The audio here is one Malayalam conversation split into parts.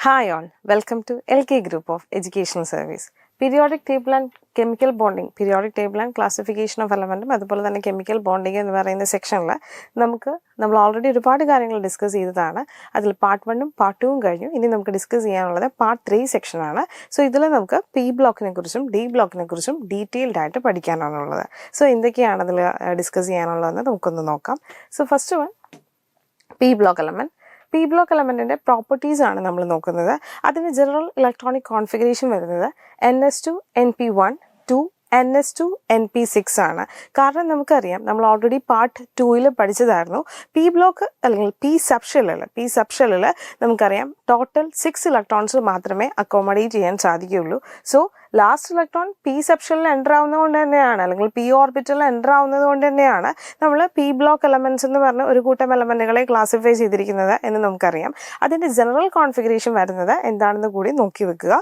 Hi all, welcome to LK Group of Educational Service. Periodic table and chemical bonding, periodic table and classification of elementum, അതുപോലെ തന്നെ chemical bonding എന്ന് പറയുന്ന സെക്ഷനിൽ നമ്മൾ ഓൾറെഡി ഒരുപാട് കാര്യങ്ങൾ ഡിസ്കസ് ചെയ്തതാണ്. അതിൽ പാർട്ട് 1ഉം പാർട്ട് 2ഉം കഴിഞ്ഞു. ഇനി നമുക്ക് ഡിസ്കസ് ചെയ്യാനുള്ളത് പാർട്ട് 3 സെക്ഷനാണ്. സോ ഇതിൽ നമുക്ക് പി ബ്ലോക്കിനെ കുറിച്ചും ഡി ബ്ലോക്കിനെ കുറിച്ചും ഡീറ്റെയിൽഡ് ആയിട്ട് പഠിക്കാനാണുള്ളത്. സോ എന്തൊക്കെയാണ് അതിൽ ഡിസ്കസ് ചെയ്യാനുള്ളതെന്ന് നമുക്കൊന്ന് നോക്കാം. So first one P block element. P block എലമെൻറ്റിൻ്റെ പ്രോപ്പർട്ടീസ് ആണ് നമ്മൾ നോക്കുന്നത്. അതിന് ജനറൽ ഇലക്ട്രോണിക് കോൺഫിഗറേഷൻ വരുന്നത് NS2 NP1 2 NS2 NP6 ആണ്. കാരണം നമുക്കറിയാം, നമ്മൾ ഓൾറെഡി പാർട്ട് 2ൽ പഠിച്ചതായിരുന്നു. പി ബ്ലോക്ക് അല്ലെങ്കിൽ പി സബ്ഷെല്ലിൽ നമുക്കറിയാം ടോട്ടൽ 6 ഇലക്ട്രോൺസ് മാത്രമേ അക്കോമഡേറ്റ് ചെയ്യാൻ സാധിക്കുകയുള്ളൂ. സോ ലാസ്റ്റ് ഇലക്ട്രോൺ പി സബ്ഷെല്ലിൽ എൻ്റർ ആവുന്നത് കൊണ്ട് തന്നെയാണ്, അല്ലെങ്കിൽ പി ഓർബിറ്റലിൽ എൻ്റർ ആവുന്നത് കൊണ്ട് തന്നെയാണ് നമ്മൾ പി ബ്ലോക്ക് എലമെൻറ്റ്സ് എന്ന് പറഞ്ഞ ഒരു കൂട്ടം എലമെൻറ്റുകളെ ക്ലാസിഫൈ ചെയ്തിരിക്കുന്നത് എന്ന് നമുക്കറിയാം. അതിൻ്റെ ജനറൽ കോൺഫിഗറേഷൻ വരുന്നത് എന്താണെന്ന് കൂടി നോക്കി വെക്കുക.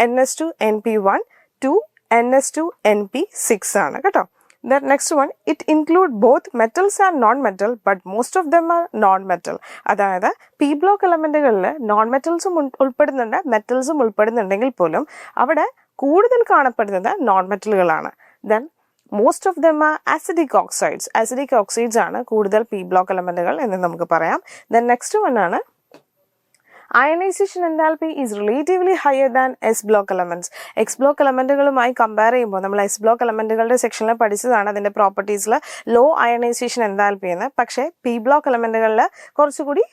NS2 NP1 2 NS2 NP6 ആണ് കേട്ടോ. The next one, it include both metals and non-metal, but most of them are non-metal. അതായത് പി ബ്ലോക്ക് എലമെൻറ്റുകളിൽ നോൺ മെറ്റൽസും ഉൾപ്പെടുന്നുണ്ട്, മെറ്റൽസും ഉൾപ്പെടുന്നുണ്ടെങ്കിൽ പോലും അവിടെ കൂടുതൽ കാണപ്പെടുന്നത് നോൺ മെറ്റലുകളാണ്. Then most of them are acidic oxides ആണ് കൂടുതൽ പി ബ്ലോക്ക് എലമെൻറ്റുകൾ എന്ന് നമുക്ക് പറയാം. ദെൻ നെക്സ്റ്റ് വൺ ആണ് ionization enthalpy is relatively higher than S block elements. S block എലമെൻറ്റുകളുമായി കമ്പയർ ചെയ്യുമ്പോൾ നമ്മൾ എസ് ബ്ലോക്ക് എലമെൻറ്റുകളുടെ സെക്ഷനിൽ പഠിച്ചതാണ് അതിൻ്റെ പ്രോപ്പർട്ടീസിൽ ലോ അയണൈസേഷൻ എൻതാൽപ്പി എന്ന്. പക്ഷേ പി ബ്ലോക്ക് എലമെൻറ്റുകളിൽ കുറച്ചുകൂടി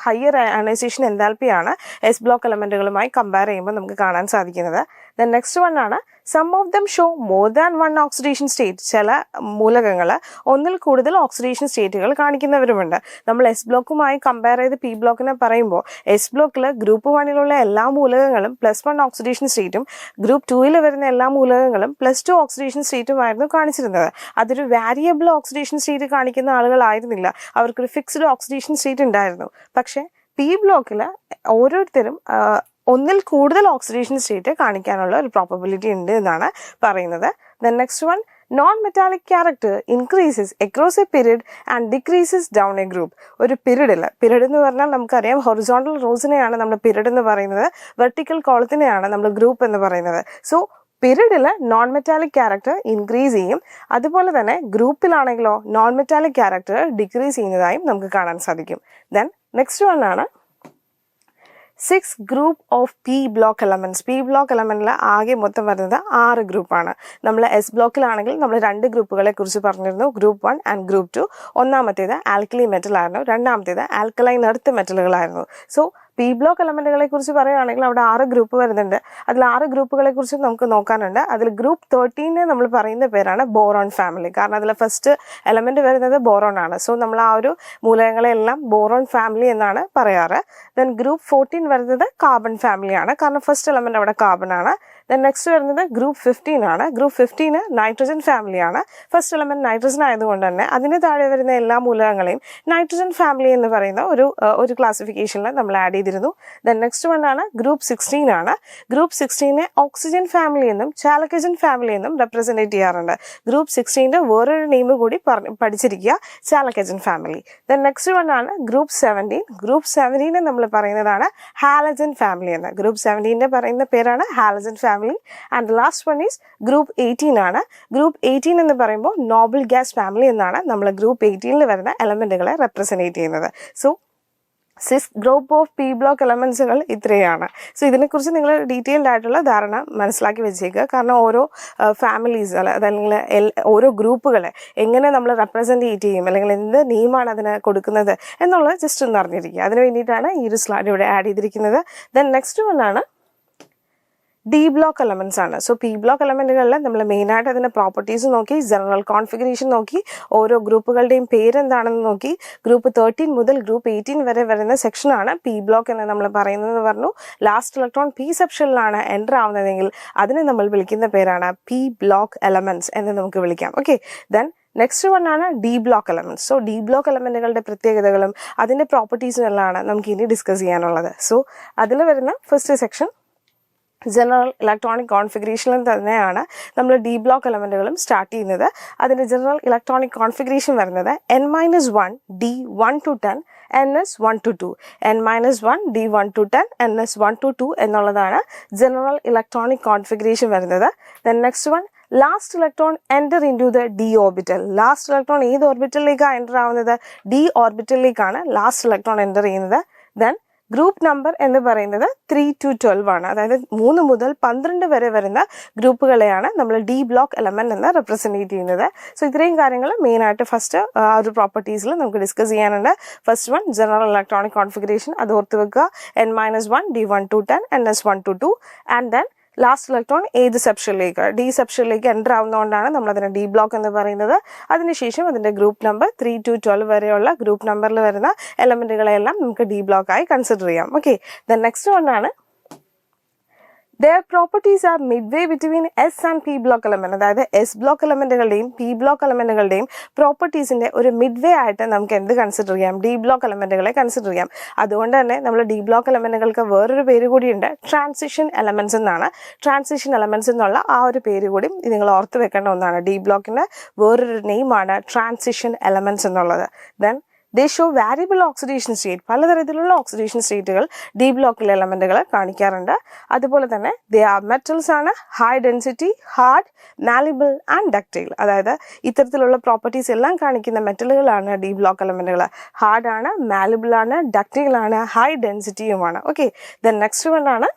ഹയർ അയണൈസേഷൻ എൻതാൽപ്പിയാണ് എസ് ബ്ലോക്ക് എലമെൻറ്റുകളുമായി കമ്പയർ ചെയ്യുമ്പോൾ നമുക്ക് കാണാൻ സാധിക്കുന്നത്. ദെൻ നെക്സ്റ്റ് വൺ ആണ് some of them show more than one oxidation state. ചില മൂലകങ്ങൾ ഒന്നിൽ കൂടുതൽ ഓക്സിഡേഷൻ സ്റ്റേറ്റുകൾ കാണിക്കുന്നവരുമുണ്ട്. നമ്മൾ എസ് ബ്ലോക്കുമായി കമ്പയർ ചെയ്ത് പി ബ്ലോക്കിനെ പറയുമ്പോൾ എസ് ബ്ലോക്കിൽ ഗ്രൂപ്പ് 1ലുള്ള എല്ലാ മൂലകങ്ങളും +1 ഓക്സിഡേഷൻ സ്റ്റേറ്റും ഗ്രൂപ്പ് 2ൽ വരുന്ന എല്ലാ മൂലകങ്ങളും +2 ഓക്സിഡേഷൻ സ്റ്റേറ്റുമായിരുന്നു കാണിച്ചിരുന്നത്. അതൊരു വാരിയബിൾ ഓക്സിഡേഷൻ സ്റ്റേറ്റ് കാണിക്കുന്ന ആളുകളായിരുന്നില്ല, അവർക്കൊരു ഫിക്സ്ഡ് ഓക്സിഡേഷൻ സ്റ്റേറ്റ് ഉണ്ടായിരുന്നു. പക്ഷേ പി ബ്ലോക്കിൽ ഓരോരുത്തരും ഒന്നിൽ കൂടുതൽ ഓക്സിഡേഷൻ സ്റ്റേറ്റ് കാണിക്കാനുള്ള ഒരു പ്രോബബിലിറ്റി ഉണ്ട് എന്നാണ് പറയുന്നത്. Then next one, non metallic character increases across A period and decreases down A group. ഒരു പീരീഡ് എന്ന് പറഞ്ഞാൽ നമുക്കറിയാം ഹൊറിസോണ്ടൽ റോസിനെയാണ് നമ്മൾ പീരീഡ് എന്ന് പറയുന്നത്, വെർട്ടിക്കൽ കോളത്തിനെയാണ് നമ്മൾ ഗ്രൂപ്പ് എന്ന് പറയുന്നത്. സോ പീരീഡിൽ നോൺ മെറ്റാലിക് ക്യാരക്ടർ ഇൻക്രീസ് ചെയ്യും, അതുപോലെ തന്നെ ഗ്രൂപ്പിലാണെങ്കിലോ നോൺ മെറ്റാലിക് ക്യാരക്ടർ ഡിക്രീസ് ചെയ്യുന്നതായും നമുക്ക് കാണാൻ സാധിക്കും. ദെൻ നെക്സ്റ്റ് വൺ ആണ് 6 group of P block elements. P block എലമെൻറ്റിൽ ആകെ മൊത്തം വരുന്നത് 6 ഗ്രൂപ്പാണ്. നമ്മൾ എസ് ബ്ലോക്കിലാണെങ്കിൽ നമ്മൾ 2 ഗ്രൂപ്പുകളെ കുറിച്ച് പറഞ്ഞിരുന്നു, ഗ്രൂപ്പ് 1 ആൻഡ് ഗ്രൂപ്പ് 2. ഒന്നാമത്തേത് ആൽക്കലി മെറ്റൽ ആയിരുന്നു, രണ്ടാമത്തേത് ആൽക്കലൈൻ എർത്ത് മെറ്റലുകളായിരുന്നു. സോ പി ബ്ലോക്ക് എലമെൻറ്റുകളെ കുറിച്ച് പറയുകയാണെങ്കിൽ അവിടെ 6 ഗ്രൂപ്പ് വരുന്നുണ്ട്. അതിൽ 6 ഗ്രൂപ്പുകളെ കുറിച്ച് നമുക്ക് നോക്കാനുണ്ട്. അതിൽ ഗ്രൂപ്പ് 13 നമ്മൾ പറയുന്ന പേരാണ് ബോറോൺ ഫാമിലി. കാരണം അതിൽ ഫസ്റ്റ് എലമെൻറ്റ് വരുന്നത് ബോറോൺ ആണ്. സോ നമ്മൾ ആ ഒരു മൂലകങ്ങളെല്ലാം ബോറോൺ ഫാമിലി എന്നാണ് പറയാറ്. ദെൻ ഗ്രൂപ്പ് 14 വരുന്നത് കാർബൺ ഫാമിലിയാണ്, കാരണം ഫസ്റ്റ് എലമെൻറ്റ് അവിടെ കാർബൺ ആണ്. ദെൻ നെക്സ്റ്റ് വരുന്നത് ഗ്രൂപ്പ് 15 ആണ്. ഗ്രൂപ്പ് 15 നൈട്രജൻ ഫാമിലിയാണ്. ഫസ്റ്റ് എലമെൻറ്റ് നൈട്രജൻ ആയതുകൊണ്ട് തന്നെ അതിന് താഴെ വരുന്ന എല്ലാ മൂലകങ്ങളെയും നൈട്രജൻ ഫാമിലി എന്ന് പറയുന്ന ഒരു ക്ലാസിഫിക്കേഷനിൽ നമ്മൾ ആഡ് ചെയ്തിരുന്നു. ദെൻ നെക്സ്റ്റ് വൺ ആണ് ഗ്രൂപ്പ് 16 ആണ്. ഗ്രൂപ്പ് 16 ഓക്സിജൻ ഫാമിലി എന്നും ചാലക്കജൻ ഫാമിലി എന്നും റെപ്രസെൻറ്റേറ്റ് ചെയ്യാറുണ്ട്. ഗ്രൂപ്പ് 16 വേറൊരു നെയിം കൂടി പഠിച്ചിരിക്കുക, ചാലക്കജൻ ഫാമിലി. ദെൻ നെക്സ്റ്റ് വൺ ആണ് ഗ്രൂപ്പ് 17. ഗ്രൂപ്പ് 17 നമ്മൾ പറയുന്നതാണ് ഹാലജൻ ഫാമിലി എന്ന്. ഗ്രൂപ്പ് 17 പറയുന്ന പേരാണ് halogen family. And last one is group 18 ആണ്. ഗ്രൂപ്പ് 18 എന്ന് പറയുമ്പോൾ നോബിൾ ഗ്യാസ് ഫാമിലി എന്നാണ് നമ്മൾ ഗ്രൂപ്പ് 18 വരുന്ന എലമെൻറ്റുകളെ റെപ്രസെൻറ്റേറ്റ് ചെയ്യുന്നത്. So 6 group of P block എലമെൻറ്റ്സുകൾ ഇത്രയാണ്. സോ ഇതിനെക്കുറിച്ച് നിങ്ങൾ ഡീറ്റെയിൽഡ് ആയിട്ടുള്ള ധാരണ മനസ്സിലാക്കി വെച്ചേക്കുക. കാരണം ഓരോ ഫാമിലീസ് അതല്ലെങ്കിൽ ഓരോ ഗ്രൂപ്പുകളെ എങ്ങനെ നമ്മൾ റെപ്രസെൻറ്റേറ്റ് ചെയ്യും, അല്ലെങ്കിൽ എന്ത് നെയിമാണ് അതിന് കൊടുക്കുന്നത് എന്നുള്ളത് ജസ്റ്റ് ഒന്ന് അറിഞ്ഞിരിക്കുക. അതിന് വേണ്ടിയിട്ടാണ് ഈ ഒരു സ്ലൈഡ് ഇവിടെ ആഡ് ചെയ്തിരിക്കുന്നത്. ദെൻ നെക്സ്റ്റ് വൺ ആണ് ഡി ബ്ലോക്ക് എലമെൻറ്റ്സ് ആണ്. സോ പി ബ്ലോക്ക് എലമെൻറ്റുകളിൽ നമ്മൾ മെയിനായിട്ട് അതിൻ്റെ പ്രോപ്പർട്ടീസ് നോക്കി, ജനറൽ കോൺഫിഗറേഷൻ നോക്കി, ഓരോ ഗ്രൂപ്പുകളുടെയും പേരെന്താണെന്ന് നോക്കി. ഗ്രൂപ്പ് 13 മുതൽ ഗ്രൂപ്പ് 18 വരെ വരുന്ന സെക്ഷനാണ് പി ബ്ലോക്ക് എന്ന് നമ്മൾ പറയുന്നത് പറഞ്ഞു. ലാസ്റ്റ് ഇലക്ട്രോൺ പി സബ്ഷനിലാണ് എൻ്റർ ആവുന്നതെങ്കിൽ അതിനെ നമ്മൾ വിളിക്കുന്ന പേരാണ് പി ബ്ലോക്ക് എലമെൻറ്റ്സ് എന്ന് നമുക്ക് വിളിക്കാം. ഓക്കെ, ദെൻ നെക്സ്റ്റ് വൺ ആണ് D block elements. So D block എലമെൻറ്റുകളുടെ പ്രത്യേകതകളും അതിൻ്റെ പ്രോപ്പർട്ടീസുകളാണ് നമുക്ക് ഇനി ഡിസ്കസ് ചെയ്യാനുള്ളത്. സോ അതിൽ വരുന്ന ഫസ്റ്റ് സെക്ഷൻ ജനറൽ ഇലക്ട്രോണിക് കോൺഫിഗറേഷനിൽ തന്നെയാണ് നമ്മൾ ഡി ബ്ലോക്ക് എലമെൻറ്റുകളും സ്റ്റാർട്ട് ചെയ്യുന്നത്. അതിൻ്റെ ജനറൽ ഇലക്ട്രോണിക് കോൺഫിഗറേഷൻ വരുന്നത് N-1 D 1 to 10 NS1 to 2, N-1 D1 to 10 NS1 to 2 എന്നുള്ളതാണ് ജനറൽ ഇലക്ട്രോണിക് കോൺഫിഗറേഷൻ വരുന്നത്. Then next one, last electron enter into the D orbital. Last electron ഏത് ഓർബിറ്റലിലേക്കാണ് എൻ്റർ ആവുന്നത്? ഡി ഓർബിറ്റലിലേക്കാണ് ലാസ്റ്റ് ഇലക്ട്രോൺ എൻ്റർ ചെയ്യുന്നത്. ദെൻ ഗ്രൂപ്പ് നമ്പർ എന്ന് പറയുന്നത് 3 to 12 ആണ്. അതായത് 3 മുതൽ 12 വരെ വരുന്ന ഗ്രൂപ്പുകളെയാണ് നമ്മൾ ഡി ബ്ലോക്ക് എലമെന്റ് എന്ന് റെപ്രസെൻറ്റേറ്റ് ചെയ്യുന്നത്. സോ ഇത്രയും കാര്യങ്ങൾ മെയിനായിട്ട് ഫസ്റ്റ് ആ ഒരു പ്രോപ്പർട്ടീസിൽ നമുക്ക് ഡിസ്കസ് ചെയ്യാനുണ്ട്. First one general electronic configuration, അത് ഓർത്ത് വെക്കുക. N-1 D1 to 10 NS1 to 2 and then last electron ഏത് സെപ്ഷനിലേക്ക്, ഡി സെപ്ഷനിലേക്ക് എൻ്റർ ആവുന്നതുകൊണ്ടാണ് നമ്മൾ അതിനെ ഡി ബ്ലോക്ക് എന്ന് പറയുന്നത്. അതിനുശേഷം അതിൻ്റെ ഗ്രൂപ്പ് നമ്പർ 3 to 12 വരെയുള്ള ഗ്രൂപ്പ് നമ്പറിൽ വരുന്ന എലമെൻറ്റുകളെല്ലാം നമുക്ക് ഡി ബ്ലോക്കായി കൺസിഡർ ചെയ്യാം. ഓക്കെ, ദെൻ നെക്സ്റ്റ് വണ്ണാണ് their properties are midway between S and P block element. അതായത് എസ് ബ്ലോക്ക് എലമെൻറ്റുകളുടെയും പി ബ്ലോക്ക് എലമെൻറ്റുകളുടെയും പ്രോപ്പർട്ടീസിൻ്റെ ഒരു മിഡ്വേ ആയിട്ട് നമുക്ക് എന്ത് കൺസിഡർ ചെയ്യാം? ഡി ബ്ലോക്ക് എലമെൻറ്റുകളെ കൺസിഡർ ചെയ്യാം. അതുകൊണ്ട് തന്നെ നമ്മൾ ഡി ബ്ലോക്ക് എലമെൻറ്റുകൾക്ക് വേറൊരു പേര് കൂടിയുണ്ട്, ട്രാൻസിഷൻ എലമെൻറ്റ്സ് എന്നാണ്. ട്രാൻസിഷൻ എലമെൻറ്റ്സ് എന്നുള്ള ആ ഒരു പേര് കൂടി നിങ്ങൾ ഓർത്ത് വെക്കേണ്ട ഒന്നാണ്. ഡി ബ്ലോക്കിൻ്റെ വേറൊരു നെയിമാണ് ട്രാൻസിഷൻ എലമെൻറ്റ്സ് എന്നുള്ളത്. Then they show variable oxidation state. പലതരത്തിലുള്ള ഓക്സിഡേഷൻ സ്റ്റേറ്റുകൾ ഡി ബ്ലോക്കിലെ എലമെൻറ്റുകൾ കാണിക്കാറുണ്ട്. അതുപോലെ തന്നെ ദേ ആർ മെറ്റൽസ് ആണ്, high density, hard, malleable and ductile. അതായത് ഇത്തരത്തിലുള്ള പ്രോപ്പർട്ടീസ് എല്ലാം കാണിക്കുന്ന മെറ്റലുകളാണ് ഡി ബ്ലോക്ക് എലമെൻറ്റുകൾ. ഹാർഡാണ്, മാലിബിൾ ആണ്, ഡക്റ്റൈൽ ആണ്, ഹൈ ഡെൻസിറ്റിയുമാണ്. ഓക്കെ, ദെൻ നെക്സ്റ്റ് വൺ ആണ്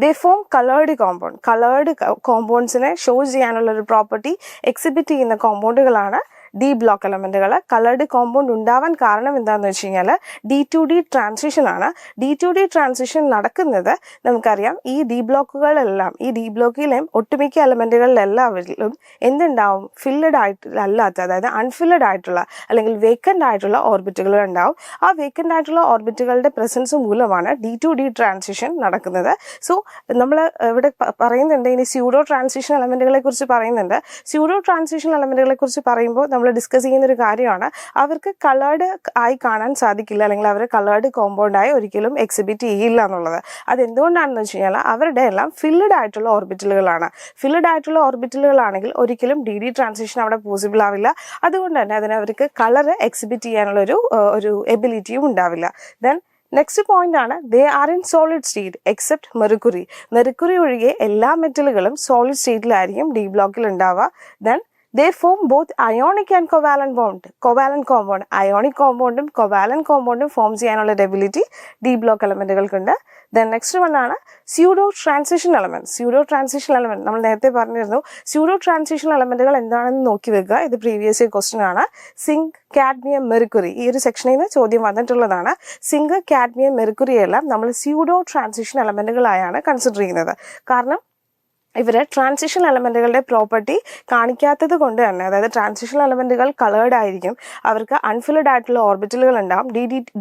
they form coloured compound. Coloured കോമ്പൗണ്ട്സിനെ ഷോ ചെയ്യാനുള്ള ഒരു പ്രോപ്പർട്ടി എക്സിബിറ്റ് ചെയ്യുന്ന കോമ്പൗണ്ടുകളാണ് ഡി ബ്ലോക്ക് എലമെൻറ്റുകൾ. കളേർഡ് കോമ്പൗണ്ട് ഉണ്ടാവാൻ കാരണം എന്താണെന്ന് വെച്ച് കഴിഞ്ഞാൽ D2D ട്രാൻസിഷൻ ആണ്. D2D ട്രാൻസിഷൻ നടക്കുന്നത് നമുക്കറിയാം. ഈ ഡി ബ്ലോക്കുകളെല്ലാം, ഈ ഡി ബ്ലോക്കിലെയും ഒട്ടുമിക്ക എലമെൻറ്റുകളിലെല്ലാവരിലും എന്തുണ്ടാവും? ഫില്ലഡ് ആയിട്ടല്ലാത്ത, അതായത് അൺഫില്ലഡ് ആയിട്ടുള്ള അല്ലെങ്കിൽ വേക്കൻ്റ് ആയിട്ടുള്ള ഓർബിറ്റുകൾ ഉണ്ടാവും. ആ വേക്കൻ്റ് ആയിട്ടുള്ള ഓർബിറ്റുകളുടെ പ്രസൻസ് മൂലമാണ് D2D ട്രാൻസിഷൻ നടക്കുന്നത്. സോ നമ്മൾ ഇവിടെ പറയുന്നുണ്ട്, ഇനി സ്യൂഡോ ട്രാൻസിഷൻ എലമെൻറ്റുകളെ കുറിച്ച് പറയുന്നുണ്ട്. സ്യൂഡോ ട്രാൻസിഷൻ എലമെൻറ്റുകളെ കുറിച്ച് പറയുമ്പോൾ നമ്മൾ ഡിസ്കസ് ചെയ്യുന്നൊരു കാര്യമാണ്, അവർക്ക് കളേർഡ് ആയി കാണാൻ സാധിക്കില്ല, അല്ലെങ്കിൽ അവർ കളേർഡ് കോമ്പൗണ്ടായി ഒരിക്കലും എക്സിബിറ്റ് ചെയ്യില്ല എന്നുള്ളത്. അതെന്തുകൊണ്ടാണെന്ന് വെച്ച് കഴിഞ്ഞാൽ അവരുടെ എല്ലാം ഫില്ലഡ് ആയിട്ടുള്ള ഓർബിറ്റലുകളാണ്. ഫില്ലഡ് ആയിട്ടുള്ള ഓർബിറ്റലുകളാണെങ്കിൽ ഒരിക്കലും ഡി ട്രാൻസിഷൻ അവിടെ പോസിബിൾ ആവില്ല. അതുകൊണ്ട് തന്നെ അതിന് അവർക്ക് കളർ എക്സിബിറ്റ് ചെയ്യാനുള്ള ഒരു എബിലിറ്റിയും ഉണ്ടാവില്ല. ദെൻ നെക്സ്റ്റ് പോയിന്റ് ആണ് they are in solid state except mercury. Mercury ഒഴികെ എല്ലാ മെറ്റലുകളും സോളിഡ് സ്റ്റേറ്റിലായിരിക്കും ഡി ബ്ലോക്കിൽ ഉണ്ടാവുക. Then they form both ionic and covalent compound. Ionic കോമ്പൗണ്ടും കൊവാലന്റ് കോമ്പൗണ്ടും ഫോം ചെയ്യാനുള്ള എബിലിറ്റി ഡി ബ്ലോക്ക് എലമെൻറ്റുകൾക്കുണ്ട്. ദെൻ നെക്സ്റ്റ് വൺ ആണ് pseudo transition element. Pseudo transition element നമ്മൾ നേരത്തെ പറഞ്ഞിരുന്നു. സ്യൂഡോ ട്രാൻസിഷൻ എലമെന്റുകൾ എന്താണെന്ന് നോക്കി വെക്കുക. ഇത് പ്രീവിയസ് ഇയർ ക്വസ്റ്റ്യൻ ആണ്. സിങ്ക്, കാഡ്മിയം, മെർക്കുറി, ഈ ഒരു സെക്ഷനിൽ നിന്ന് ചോദ്യം വന്നിട്ടുള്ളതാണ്. സിങ്ക്, കാഡ്മിയം, മെർക്കുറി എല്ലാം നമ്മൾ സ്യൂഡോ ട്രാൻസിഷൻ എലമെന്റുകളായാണ് കൺസിഡർ ചെയ്യുന്നത്. കാരണം ഇവർ ട്രാൻസിഷൻ എലമെൻറ്റുകളുടെ പ്രോപ്പർട്ടി കാണിക്കാത്തത് കൊണ്ട് തന്നെ, അതായത് ട്രാൻസിഷൻ എലമെൻറ്റുകൾ കളേർഡ് ആയിരിക്കും, അവർക്ക് അൺഫില്ലഡ് ആയിട്ടുള്ള ഓർബിറ്റലുകൾ ഉണ്ടാവും,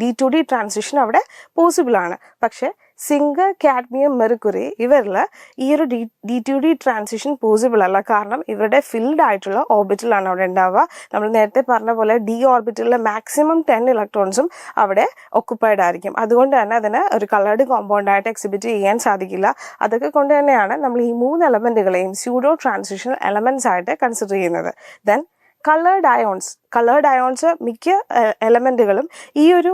D2D ട്രാൻസിഷൻ അവിടെ പോസിബിൾ ആണ്. പക്ഷേ സിങ്ക്, കാഡ്മിയം, മെർക്കുറി ഇവരിൽ ഈ ഒരു D2D ട്രാൻസിഷൻ പോസിബിൾ അല്ല. കാരണം ഇവരുടെ ഫിൽഡ് ആയിട്ടുള്ള ഓർബിറ്റലാണ് അവിടെ ഉണ്ടാവുക. നമ്മൾ നേരത്തെ പറഞ്ഞ പോലെ ഡി ഓർബിറ്റലിലെ മാക്സിമം 10 ഇലക്ട്രോൺസും അവിടെ ഒക്കുപ്പൈഡ് ആയിരിക്കും. അതുകൊണ്ട് തന്നെ അതിന് ഒരു കളേർഡ് കോമ്പൗണ്ടായിട്ട് എക്സിബിറ്റ് ചെയ്യാൻ സാധിക്കില്ല. അതൊക്കെ കൊണ്ട് തന്നെയാണ് നമ്മൾ ഈ 3 എലമെൻറ്റുകളെയും സ്യൂഡോ ട്രാൻസിഷൻ എലമെൻറ്റ്സ് ആയിട്ട് കൺസിഡർ ചെയ്യുന്നത്. ദെൻ കളേർഡ് അയോൺസ് മിക്ക എലമെൻറ്റുകളും, ഈ ഒരു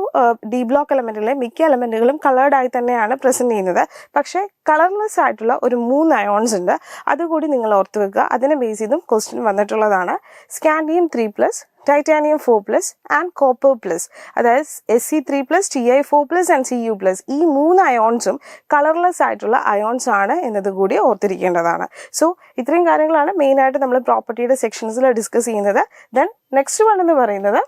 ഡി ബ്ലോക്ക് എലമെൻറ്റിലെ മിക്ക എലമെൻറ്റുകളും കളേർഡ് ആയി തന്നെയാണ് പ്രസൻറ്റ് ചെയ്യുന്നത്. പക്ഷേ കളർലെസ് ആയിട്ടുള്ള ഒരു 3 അയോൺസ് ഉണ്ട്. അതുകൂടി നിങ്ങൾ ഓർത്ത് വെക്കുക. അതിനെ ബേസ് ചെയ്തും ക്വസ്റ്റ്യൻ വന്നിട്ടുള്ളതാണ്. Scandium 3+, titanium 4+, and copper plus. അതായത് Sc3+, Ti4+, ആൻഡ് Cu+. ഈ 3 അയോൺസും കളർലെസ് ആയിട്ടുള്ള അയോൺസ് ആണ് എന്നത് കൂടി ഓർത്തിരിക്കേണ്ടതാണ്. സോ ഇത്രയും കാര്യങ്ങളാണ് മെയിനായിട്ട് നമ്മൾ പ്രോപ്പർട്ടിയുടെ സെക്ഷൻസിൽ ഡിസ്കസ് ചെയ്യുന്നത്. ദെൻ നെക്സ്റ്റ് വൺ എന്ന് പറയുന്നത്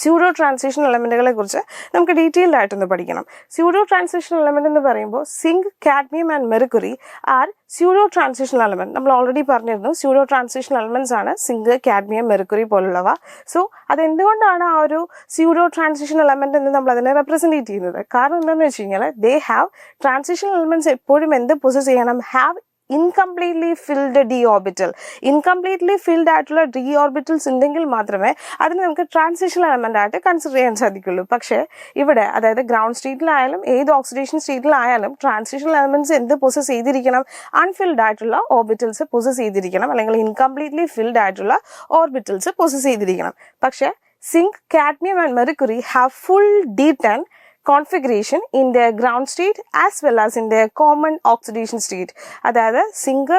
സ്യൂഡോ ട്രാൻസിഷൻ എലമെൻറ്റുകളെ കുറിച്ച് നമുക്ക് ഡീറ്റെയിൽഡ് ആയിട്ടൊന്ന് പഠിക്കണം. സ്യൂഡോ ട്രാൻസിഷൻ എലമെന്റ് എന്ന് പറയുമ്പോൾ zinc, cadmium and mercury are pseudo transition element. നമ്മൾ ഓൾറെഡി പറഞ്ഞിരുന്നു സ്യൂഡോ ട്രാൻസിഷൻ എലമെന്റ്സ് ആണ് സിങ്ക്, കാഡ്മിയം, മെർക്കുറി പോലുള്ളവ. സോ അതെന്തുകൊണ്ടാണ് ആ ഒരു സ്യൂഡോ ട്രാൻസിഷൻ എലമെന്റ് എന്ന് നമ്മൾ അതിനെ റെപ്രസെൻറ്റേറ്റ് ചെയ്യുന്നത്? കാരണം എന്താണെന്ന് വെച്ച് കഴിഞ്ഞാൽ ദേ ഹാവ് ട്രാൻസിഷൻ എലമെന്റ്സ് എപ്പോഴും എന്ത് പൊസസ് ചെയ്യണം? Have incompletely filled D orbital. Incompletely filled ആയിട്ടുള്ള ഡി ഓർബിറ്റൽസ് ഉണ്ടെങ്കിൽ മാത്രമേ അതിന് നമുക്ക് ട്രാൻസിഷൻ എലമെന്റ് ആയിട്ട് കൺസിഡർ ചെയ്യാൻ സാധിക്കുള്ളൂ. പക്ഷേ ഇവിടെ, അതായത് ഗ്രൗണ്ട് സ്റ്റേറ്റിലായാലും ഏത് ഓക്സിഡേഷൻ സ്റ്റേറ്റിലായാലും ട്രാൻസിഷൻ എലമെന്റ്സ് എന്ത് പൊസസ് ചെയ്തിരിക്കണം? അൺഫിൽഡ് ആയിട്ടുള്ള ഓർബിറ്റൽസ് പൊസസ് ചെയ്തിരിക്കണം, അല്ലെങ്കിൽ ഇൻകംപ്ലീറ്റ്ലി ഫിൽഡ് ആയിട്ടുള്ള ഓർബിറ്റൽസ് പൊസസ് ചെയ്തിരിക്കണം. പക്ഷേ zinc, cadmium and mercury have full D10 configuration in their ground state as well as in their common oxidation state. അതായത് zinc,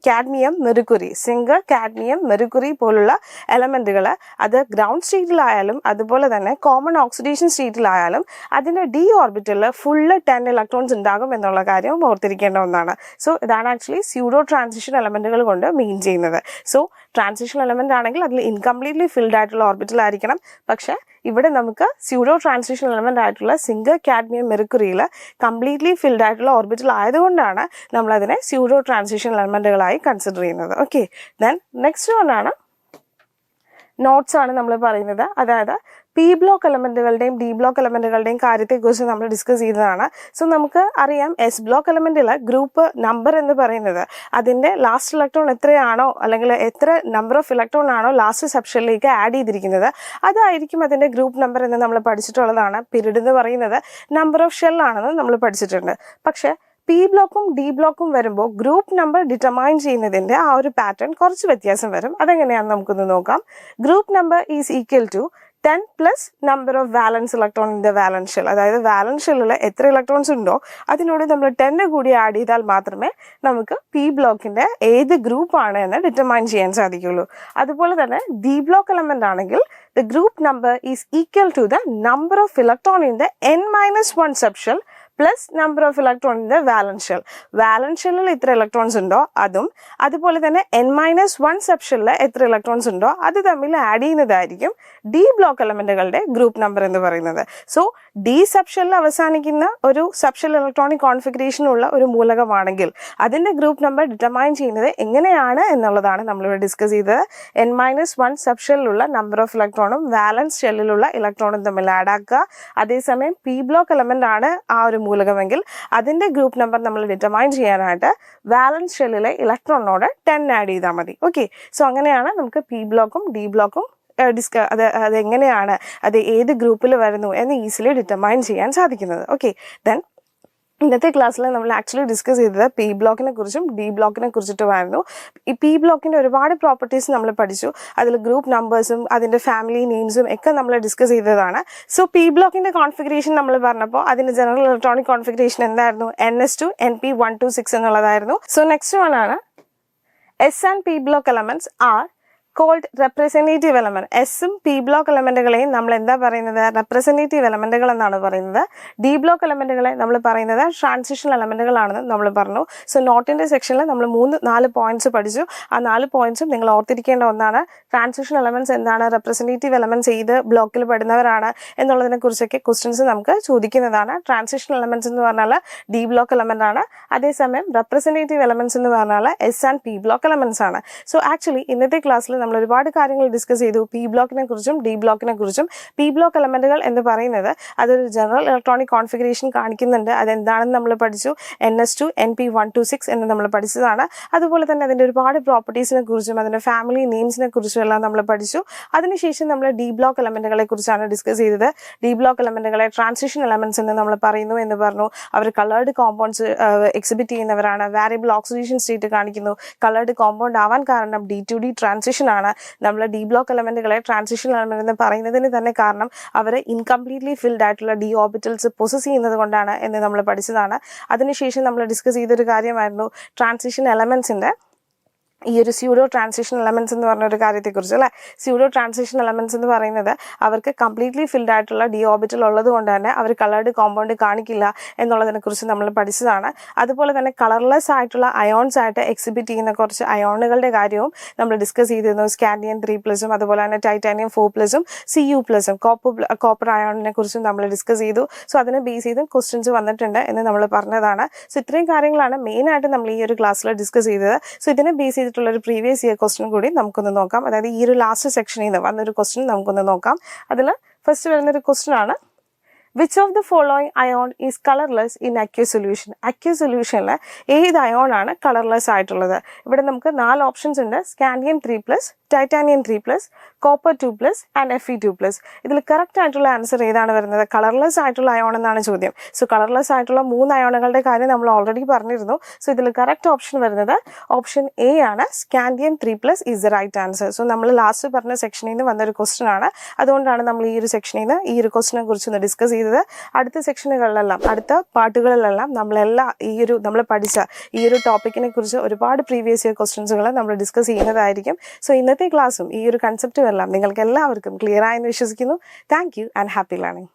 cadmium, mercury, zinc, cadmium, mercury പോലുള്ള എലമെന്റുകൾ അത് ഗ്രൗണ്ട് സ്റ്റേറ്റിലായാലും അതുപോലെ തന്നെ കോമൺ ഓക്സിഡേഷൻ സ്റ്റേറ്റിലായാലും അതിൻ്റെ ഡി ഓർബിറ്റലിൽ ഫുള്ള് 10 ഇലക്ട്രോൺസ് ഉണ്ടാകും എന്നുള്ള കാര്യം ഓർത്തിരിക്കേണ്ട ഒന്നാണ്. സോ ഇതാണ് ആക്ച്വലി സ്യൂഡോ ട്രാൻസിഷൻ എലമെന്റുകൾ കൊണ്ട് മീൻ ചെയ്യുന്നത്. സോ ട്രാൻസിഷൻ എലമെന്റ് ആണെങ്കിൽ അതിൽ ഇൻകംപ്ലീറ്റ്ലി ഫിൽഡ് ആയിട്ടുള്ള ഓർബിറ്റൽ ആയിരിക്കണം. പക്ഷേ ഇവിടെ നമുക്ക് സ്യൂഡോ ട്രാൻസിഷൻ എലമെന്റ് ആയിട്ടുള്ള സിങ്ക്, കാഡ്മിയം, മെർക്കുറിയിൽ കംപ്ലീറ്റ്ലി ഫിൽഡ് ആയിട്ടുള്ള ഓർബിറ്റൽ ആയതുകൊണ്ടാണ് നമ്മളതിനെ സ്യൂഡോ ട്രാൻസിഷൻ എലമെന്റുകളായി കൺസിഡർ ചെയ്യുന്നത്. ഓക്കെ, ദെൻ നെക്സ്റ്റ് വൺ ആണ് നോട്ട്സ് ആണ് നമ്മൾ പറയുന്നത്. അതായത് പി ബ്ലോക്ക് എലമെന്റുകളുടെയും ഡി ബ്ലോക്ക് എലമെന്റുകളുടെയും കാര്യത്തെക്കുറിച്ച് നമ്മൾ ഡിസ്കസ് ചെയ്തതാണ്. സോ നമുക്ക് അറിയാം എസ് ബ്ലോക്ക് എലമെന്റിൽ ഗ്രൂപ്പ് നമ്പർ എന്ന് പറയുന്നത് അതിൻ്റെ ലാസ്റ്റ് ഇലക്ട്രോൺ എത്രയാണോ അല്ലെങ്കിൽ എത്ര നമ്പർ ഓഫ് ഇലക്ട്രോൺ ആണോ ലാസ്റ്റ് സബ്ഷെല്ലിലേക്ക് ആഡ് ചെയ്തിരിക്കുന്നത് അതായിരിക്കും അതിൻ്റെ ഗ്രൂപ്പ് നമ്പർ എന്ന് നമ്മൾ പഠിച്ചിട്ടുള്ളതാണ്. പീരീഡ് എന്ന് പറയുന്നത് നമ്പർ ഓഫ് ഷെൽ ആണെന്ന് നമ്മൾ പഠിച്ചിട്ടുണ്ട്. പക്ഷേ പി ബ്ലോക്കും ഡി ബ്ലോക്കും വരുമ്പോൾ ഗ്രൂപ്പ് നമ്പർ ഡിറ്റർമൈൻ ചെയ്യുന്നതിൻ്റെ ആ ഒരു പാറ്റേൺ കുറച്ച് വ്യത്യാസം വരും. അതെങ്ങനെയാണെന്ന് നമുക്കൊന്ന് നോക്കാം. Group number is equal to 10 plus number of valence electron in the valence shell. അതായത് വാലൻസ് ഷെല്ലിൽ എത്ര ഇലക്ട്രോൺസ് ഉണ്ടോ അതിനോട് നമ്മൾ 10 കൂടി ആഡ് ചെയ്താൽ മാത്രമേ നമുക്ക് പി ബ്ലോക്കിൻ്റെ ഏത് ഗ്രൂപ്പാണ് എന്ന് ഡിറ്റർമൈൻ ചെയ്യാൻ സാധിക്കുള്ളൂ. അതുപോലെ തന്നെ ഡി ബ്ലോക്ക് എലമെന്റ് ആണെങ്കിൽ the group number is equal to the number of electron in the n-1 subshell plus number of electron in the valence shell. Valence ഷെല്ലിൽ എത്ര ഇലക്ട്രോൺസ് ഉണ്ടോ അതും അതുപോലെ തന്നെ n-1 സബ്ഷെല്ലിൽ എത്ര ഇലക്ട്രോൺസ് ഉണ്ടോ അത് തമ്മിൽ ആഡ് ചെയ്യുന്നതായിരിക്കും ഡി ബ്ലോക്ക് എലമെന്റുകളുടെ ഗ്രൂപ്പ് നമ്പർ എന്ന് പറയുന്നത്. സോ ഡി സബ്ഷെല്ലിൽ അവസാനിക്കുന്ന ഒരു സബ്ഷെൽ ഇലക്ട്രോണിക് കോൺഫിഗറേഷനുള്ള ഒരു മൂലകമാണെങ്കിൽ അതിൻ്റെ ഗ്രൂപ്പ് നമ്പർ ഡിറ്റർമൈൻ ചെയ്യുന്നത് എങ്ങനെയാണ് എന്നുള്ളതാണ് നമ്മളിവിടെ ഡിസ്കസ് ചെയ്തത്. n-1 സബ്ഷെല്ലിലുള്ള നമ്പർ ഓഫ് ഇലക്ട്രോണും വാലൻസ് ഷെല്ലിലുള്ള ഇലക്ട്രോണും തമ്മിൽ ആഡ് ആക്കുക. അതേസമയം പി ബ്ലോക്ക് എലമെന്റ് ആണ് ആ ഒരു മൂലകമെങ്കിൽ അതിൻ്റെ ഗ്രൂപ്പ് നമ്പർ നമ്മൾ ഡിറ്റർമൈൻ ചെയ്യാനായിട്ട് വാലൻസ് ഷെല്ലിലെ ഇലക്ട്രോണിനോട് 10 ആഡ് ചെയ്താൽ മതി. ഓക്കെ, സോ അങ്ങനെയാണ് നമുക്ക് പി ബ്ലോക്കും ഡി ബ്ലോക്കും അതെങ്ങനെയാണ് അത് ഏത് ഗ്രൂപ്പിൽ വരുന്നു എന്ന് ഈസിലി ഡിറ്റർമൈൻ ചെയ്യാൻ സാധിക്കുന്നത്. ഓക്കെ, ദെൻ ഇന്നത്തെ ക്ലാസ്സിൽ നമ്മൾ ആക്ച്വലി ഡിസ്കസ് ചെയ്തത് പി ബ്ലോക്കിനെ കുറിച്ചും ഡി ബ്ലോക്കിനെ കുറിച്ചിട്ടുമായിരുന്നു. ഈ പി ബ്ലോക്കിൻ്റെ ഒരുപാട് പ്രോപ്പർട്ടീസ് നമ്മൾ പഠിച്ചു. അതിൽ ഗ്രൂപ്പ് നമ്പേഴ്സും അതിൻ്റെ ഫാമിലി നെയിംസും ഒക്കെ നമ്മൾ ഡിസ്കസ് ചെയ്തതാണ്. സോ പി ബ്ലോക്കിൻ്റെ കോൺഫിഗറേഷൻ നമ്മൾ പറഞ്ഞപ്പോൾ അതിൻ്റെ ജനറൽ ഇലക്ട്രോണിക് കോൺഫിഗറേഷൻ എന്തായിരുന്നു? NS2 NP126 എന്നുള്ളതായിരുന്നു. സോ നെക്സ്റ്റ് വൺ ആണ് S and P block elements are called representative element. എസും പി ബ്ലോക്ക് എലമെന്റുകളെയും നമ്മൾ എന്താ പറയുന്നത്? റെപ്രസെൻറ്റേറ്റീവ് എലമെന്റുകൾ എന്നാണ് പറയുന്നത്. ഡി ബ്ലോക്ക് എലമെന്റുകളെ നമ്മൾ പറയുന്നത് ട്രാൻസിഷൻ എലമെന്റുകളാണെന്ന് നമ്മൾ പറഞ്ഞു. സോ നോട്ടിൻ്റെ സെക്ഷനിൽ നമ്മൾ 4 പോയിന്റ്സ് പഠിച്ചു. ആ 4 പോയിന്റ്സും നിങ്ങൾ ഓർത്തിരിക്കേണ്ട ഒന്നാണ്. ട്രാൻസിഷൻ എലമെന്റ്സ് എന്താണ്, റെപ്രസെൻറ്റേറ്റീവ് എലമെന്റ്സ് ഏത് ബ്ലോക്കിൽ പെടുന്നവരാണ് എന്നുള്ളതിനെ കുറിച്ചൊക്കെ ക്വസ്റ്റ്യൻസ് നമുക്ക് ചോദിക്കുന്നതാണ്. ട്രാൻസിഷൻ എലമെന്റ്സ് എന്ന് പറഞ്ഞാൽ ഡി ബ്ലോക്ക് എലമെന്റ് ആണ്. അതേസമയം റെപ്രസെൻറ്റേറ്റീവ് എലമെന്റ്സ് എന്ന് പറഞ്ഞാൽ S and P block elements ആണ്. സോ ആക്ച്വലി ഇന്നത്തെ ക്ലാസ്സിൽ നമ്മൾ ഒരുപാട് കാര്യങ്ങൾ ഡിസ്കസ് ചെയ്തു പി ബ്ലോക്കിനെ കുറിച്ചും ഡി ബ്ലോക്കിനെ കുറിച്ചും. പി ബ്ലോക്ക് എലമെന്റുകൾ എന്ന് പറയുന്നത് അതൊരു ജനറൽ ഇലക്ട്രോണിക് കോൺഫിഗറേഷൻ കാണിക്കുന്നുണ്ട്. അതെന്താണെന്ന് നമ്മൾ പഠിച്ചു. NS2 NP126 എന്ന് നമ്മൾ പഠിച്ചതാണ്. അതുപോലെ തന്നെ അതിൻ്റെ ഒരുപാട് പ്രോപ്പർട്ടീസിനെ കുറിച്ചും അതിൻ്റെ ഫാമിലി നെയിംസിനെ കുറിച്ചും എല്ലാം നമ്മൾ പഠിച്ചു. അതിനുശേഷം നമ്മൾ ഡി ബ്ലോക്ക് എലമെന്റുകളെ കുറിച്ചാണ് ഡിസ്കസ് ചെയ്തത്. ഡി ബ്ലോക്ക് എലമെന്റുകളെ ട്രാൻസിഷൻ എലമെന്റ്സ് എന്ന് നമ്മൾ പറയുന്നു എന്ന് പറഞ്ഞു. അവർ കളേർഡ് കോമ്പൗണ്ട്സ് എക്സിബിറ്റ് ചെയ്യുന്നവരാണ്. വാരിയബിൾ ഓക്സിഡേഷൻ സ്റ്റേറ്റ് കാണിക്കുന്നു. കളേർഡ് കോമ്പൗണ്ട് ആവാൻ കാരണം D2D ട്രാൻസിഷൻ ആണ്. നമ്മൾ ഡി ബ്ലോക്ക് എലമെന്റുകളെ ട്രാൻസിഷൻ എലമെന്റ് എന്ന് പറയുന്നതിന് തന്നെ കാരണം അവർ ഇൻകംപ്ലീറ്റ്ലി ഫിൽഡ് ആയിട്ടുള്ള ഡി ഓർബിറ്റൽസ് പൊസസ് ചെയ്യുന്നത് കൊണ്ടാണ് എന്ന് നമ്മൾ പഠിച്ചതാണ്. അതിനുശേഷം നമ്മൾ ഡിസ്കസ് ചെയ്തൊരു കാര്യമായിരുന്നു ട്രാൻസിഷൻ എലമെന്റ്സിൻ്റെ ഈ ഒരു സ്യൂഡോ ട്രാൻസിഷൻ എലമെന്റ്സ് എന്ന് പറഞ്ഞ ഒരു കാര്യത്തെക്കുറിച്ച് അല്ലേ. സ്യൂഡോ ട്രാൻസിഷൻ എലമെന്റ്സ് എന്ന് പറയുന്നത് അവർക്ക് കംപ്ലീറ്റ്ലി ഫിൽഡ് ആയിട്ടുള്ള ഡി ഓർബിറ്റൽ ഉള്ളത് കൊണ്ട് തന്നെ അവർ കളേർഡ് കോമ്പൗണ്ട് കാണിക്കില്ല എന്നുള്ളതിനെ കുറിച്ച് നമ്മൾ പഠിച്ചതാണ്. അതുപോലെ തന്നെ കളർലെസ് ആയിട്ടുള്ള അയോൺസ് ആയിട്ട് എക്സിബിറ്റ് ചെയ്യുന്ന കുറച്ച് അയോണുകളുടെ കാര്യവും നമ്മൾ ഡിസ്കസ് ചെയ്തിരുന്നു. സ്കാൻഡിയം 3+ഉം അതുപോലെ തന്നെ ടൈറ്റാനിയം 4+ഉം Cu+ഉം കോപ്പർ അയോണിനെ കുറിച്ചും നമ്മൾ ഡിസ്കസ് ചെയ്തു. സോ അതിനെ ബേസ് ചെയ്ത് ക്വസ്റ്റ്യൻസ് വന്നിട്ടുണ്ട് എന്ന് നമ്മൾ പറഞ്ഞതാണ്. സോ ഇത്രയും കാര്യങ്ങളാണ് മെയിനായിട്ട് നമ്മൾ ഈ ഒരു ക്ലാസ്സിൽ ഡിസ്കസ് ചെയ്തത്. സോ ഇതിനെ ബേസ് ചെയ്തിട്ടുള്ള ഒരു പ്രീവിയസ് ഇയർ ക്വസ്റ്റ്യൻ കൂടി നമുക്കൊന്ന് നോക്കാം. അതായത് ഈ ഒരു ലാസ്റ്റ് സെക്ഷനിൽ നിന്ന് വന്നൊരു ക്വസ്റ്റ്യൻ നമുക്കൊന്ന് നോക്കാം. അതിൽ ഫസ്റ്റ് വരുന്നൊരു ക്വസ്റ്റ്യൻ ആണ് which of the following ion is colourless in aqueous solution? Aqueous സൊല്യൂഷനിൽ ഏത് അയോൺ ആണ് കളർലെസ് ആയിട്ടുള്ളത്? ഇവിടെ നമുക്ക് 4 ഓപ്ഷൻസ് ഉണ്ട്. Scandium 3+, titanium 3+, copper 2+, and Fe2+. ഇതിൽ കറക്റ്റ് ആയിട്ടുള്ള ആൻസർ ഏതാണ് വരുന്നത്? കളർലെസ് ആയിട്ടുള്ള അയോൺ എന്നാണ് ചോദ്യം. സോ കളർലെസ് ആയിട്ടുള്ള 3 അയോണുകളുടെ കാര്യം നമ്മൾ ഓൾറെഡി പറഞ്ഞിരുന്നു. സോ ഇതിൽ കറക്റ്റ് ഓപ്ഷൻ വരുന്നത് ഓപ്ഷൻ എ ആണ്. Scandium 3+ is the right answer. So നമ്മൾ ലാസ്റ്റ് പറഞ്ഞ സെക്ഷനിൽ നിന്ന് വന്നൊരു ക്വസ്റ്റൻ ആണ്. അതുകൊണ്ടാണ് നമ്മൾ ഈ ഒരു സെക്ഷനിൽ നിന്ന് ഈ ഒരു ക്വസ്റ്റിനെ കുറിച്ച് ഒന്ന് ഡിസ്കസ് ചെയ്തത്. അടുത്ത സെക്ഷനുകളിലെല്ലാം അടുത്ത പാർട്ടുകളിലെല്ലാം നമ്മൾ പഠിച്ച ഈ ഒരു ടോപ്പിക്കിനെ കുറിച്ച് ഒരുപാട് പ്രീവിയസ് ഇയർ ക്വസ്റ്റ്യൻസുകൾ നമ്മൾ ഡിസ്കസ് ചെയ്യുന്നതായിരിക്കും. സോ ഇന്നത്തെ ക്ലാസ്സും ഈ ഒരു കൺസെപ്റ്റും എല്ലാം നിങ്ങൾക്ക് എല്ലാവർക്കും ക്ലിയർ ആയെന്ന് വിശ്വസിക്കുന്നു. Thank you and happy learning.